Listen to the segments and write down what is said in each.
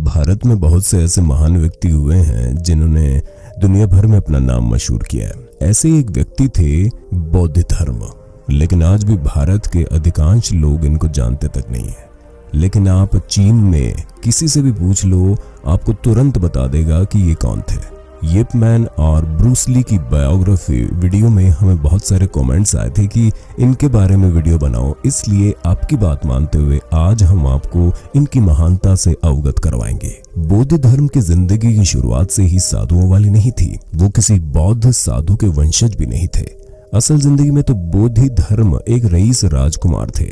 भारत में बहुत से ऐसे महान व्यक्ति हुए हैं जिन्होंने दुनिया भर में अपना नाम मशहूर किया है। ऐसे एक व्यक्ति थे बौद्ध धर्म, लेकिन आज भी भारत के अधिकांश लोग इनको जानते तक नहीं है। लेकिन आप चीन में किसी से भी पूछ लो, आपको तुरंत बता देगा कि ये कौन थे। यिप मैन और ब्रूस ली की बायोग्राफी वीडियो में हमें बहुत सारे कमेंट्स आए थे कि इनके बारे में वीडियो बनाओ, इसलिए आपकी बात मानते हुए आज हम आपको इनकी महानता से अवगत करवाएंगे। बौद्ध धर्म की जिंदगी की शुरुआत से ही साधुओं वाली नहीं थी। वो किसी बौद्ध साधु के वंशज भी नहीं थे। असल जिंदगी में तो बौद्ध धर्म एक रईस राजकुमार थे।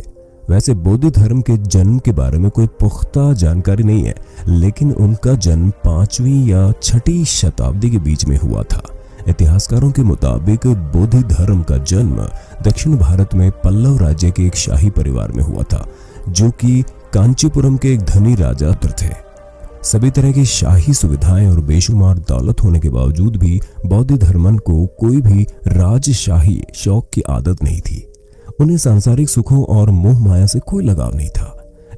वैसे बौद्ध धर्म के जन्म के बारे में कोई पुख्ता जानकारी नहीं है, लेकिन उनका जन्म 5वीं या 6वीं शताब्दी के बीच में हुआ था। इतिहासकारों के मुताबिक बौद्ध धर्म का जन्म दक्षिण भारत में पल्लव राज्य के एक शाही परिवार में हुआ था, जो कि कांचीपुरम के एक धनी राजा थे। सभी तरह की शाही सुविधाएं और बेशुमार दौलत होने के बावजूद भी बौद्ध धर्मन को कोई भी राजशाही शौक की आदत नहीं थी। उन्हें सांसारिक सुखों और मोह माया से कोई लगाव नहीं था,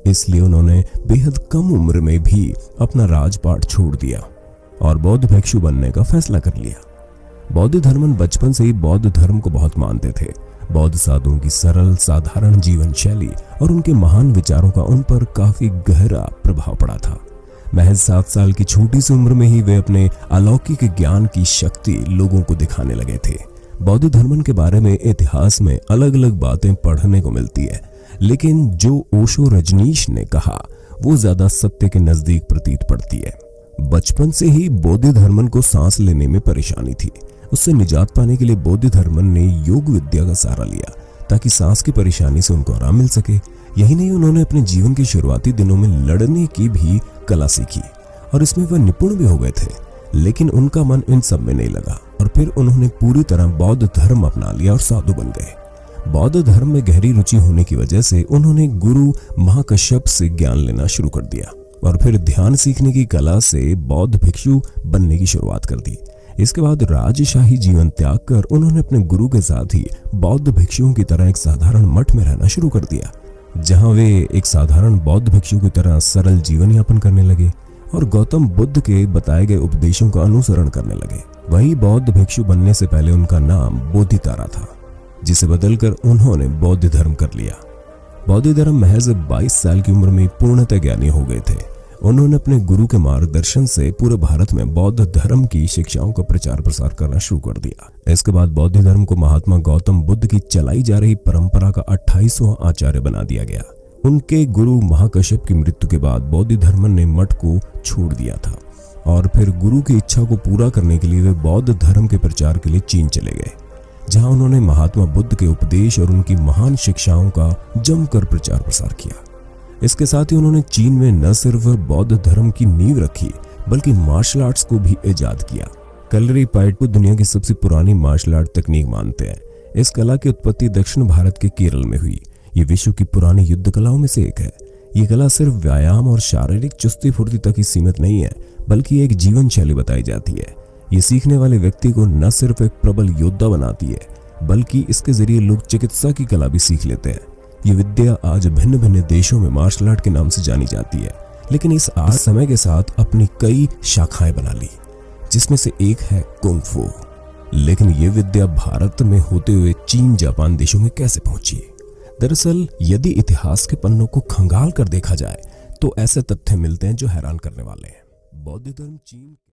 इसलिए उन्होंने बेहद कम उम्र में भी अपना राजपाट छोड़ दिया और बौद्ध भिक्षु बनने का फैसला कर लिया। बौद्ध धर्मन बचपन से ही बौद्ध धर्म को बहुत मानते थे। बौद्ध साधुओं की सरल साधारण जीवन शैली और उनके महान विचारों का उन पर काफी गहरा प्रभाव पड़ा था। महज 7 साल की छोटी सी उम्र में ही वे अपने अलौकिक ज्ञान की शक्ति लोगों को दिखाने लगे थे। बौद्ध धर्मन के बारे में इतिहास में अलग अलग बातें पढ़ने को मिलती है, लेकिन जो ओशो रजनीश ने कहा वो ज्यादा सत्य के नजदीक प्रतीत पड़ती है। बचपन से ही बौद्ध धर्मन को सांस लेने में परेशानी थी। उससे निजात पाने के लिए बौद्ध धर्मन ने योग विद्या का सहारा लिया ताकि सांस की परेशानी से उनको आराम मिल सके। यही नहीं, उन्होंने अपने जीवन के शुरुआती दिनों में लड़ने की भी कला सीखी और इसमें वह निपुण भी हो गए थे। लेकिन उनका मन इन सब में नहीं लगा और फिर उन्होंने पूरी तरह बौद्ध धर्म अपना लिया और साधु बन गए। बौद्ध धर्म में गहरी रुचि होने की वजह से उन्होंने गुरु महाकश्यप से ज्ञान लेना शुरू कर दिया और फिर ध्यान सीखने की कला से बौद्ध भिक्षु बनने की शुरुआत कर दी। इसके बाद राजशाही जीवन त्याग कर उन्होंने अपने गुरु के साथ ही बौद्ध भिक्षुओं की तरह एक साधारण मठ में रहना शुरू कर दिया, जहां वे एक साधारण बौद्ध भिक्षु की तरह सरल जीवन यापन करने लगे और गौतम बुद्ध के बताए गए उपदेशों का अनुसरण करने लगे। वही बौद्ध भिक्षु बनने से पहले उनका नाम बोधितारा था, जिसे बदलकर उन्होंने बौद्ध धर्म कर लिया। बौद्ध धर्म महज 22 साल की उम्र में पूर्णतः ज्ञानी हो गए थे। उन्होंने अपने गुरु के मार्गदर्शन से पूरे भारत में बौद्ध धर्म की शिक्षाओं का प्रचार प्रसार करना शुरू कर दिया। इसके बाद बौद्ध धर्म को महात्मा गौतम बुद्ध की चलाई जा रही परंपरा का 28वां आचार्य बना दिया गया। उनके गुरु महाकश्यप की मृत्यु के बाद बौद्ध धर्मन ने मठ को छोड़ दिया था और फिर गुरु की इच्छा को पूरा करने के लिए वे बौद्ध धर्म के प्रचार के लिए चीन चले गए, जहां उन्होंने महात्मा बुद्ध के उपदेश और उनकी महान शिक्षाओं का जमकर प्रचार प्रसार किया। इसके साथ ही उन्होंने चीन में न सिर्फ बौद्ध धर्म की नींव रखी, बल्कि मार्शल आर्ट्स को भी इजाद किया। कलरी पाइट को दुनिया की सबसे पुरानी मार्शल आर्ट तकनीक मानते हैं। इस कला की उत्पत्ति दक्षिण भारत के केरल में हुई। ये विश्व की पुरानी युद्ध कलाओं में से एक है। ये कला सिर्फ व्यायाम और शारीरिक चुस्ती फुर्ती तक ही सीमित नहीं है, बल्कि एक जीवन शैली बताई जाती है। ये सीखने वाले व्यक्ति को न सिर्फ एक प्रबल योद्धा बनाती है, बल्कि इसके जरिए लोग चिकित्सा की कला भी सीख लेते हैं। ये विद्या आज भिन्न भिन्न देशों में मार्शल आर्ट के नाम से जानी जाती है, लेकिन इस आर्ट समय के साथ अपनी कई शाखाएं बना ली, जिसमें से एक है कुंग फू। लेकिन ये विद्या भारत में होते हुए चीन जापान देशों में कैसे पहुंची? दरअसल यदि इतिहास के पन्नों को खंगाल कर देखा जाए तो ऐसे तथ्य मिलते हैं जो हैरान करने वाले हैं। बौद्ध धर्म चीन